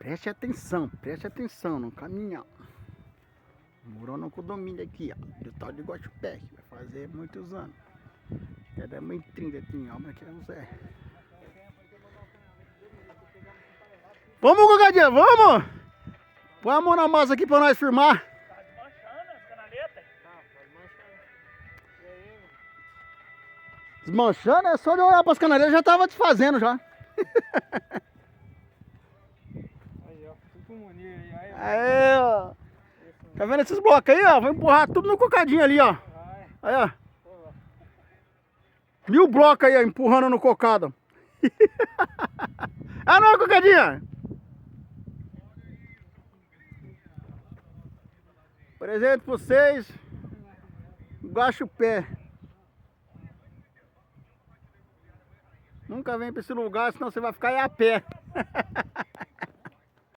preste atenção no caminhão. Morou no condomínio aqui, ó, do tal de Guaxupé, que vai fazer muitos anos. É da mãe 30 tem obra que é o Zé. Vamos, Gugadinha, vamos! Põe a mão na massa aqui pra nós firmar. Tá desmanchando as canaletas? Tá desmanchando. E aí, mano? Desmanchando, é só de olhar pras canaletas, já tava desfazendo já. Aí, ó. Tudo pulmonia aí. Aí, Aí, ó. Tá vendo esses blocos aí, ó? Vou empurrar tudo no cocadinho ali, ó. vai. Aí, ó. Pô, 1000 blocos aí, ó, empurrando no cocado. Ah, não, cocadinha? Presente pra vocês. Guaxupé. Nunca vem pra esse lugar, senão você vai ficar aí a pé.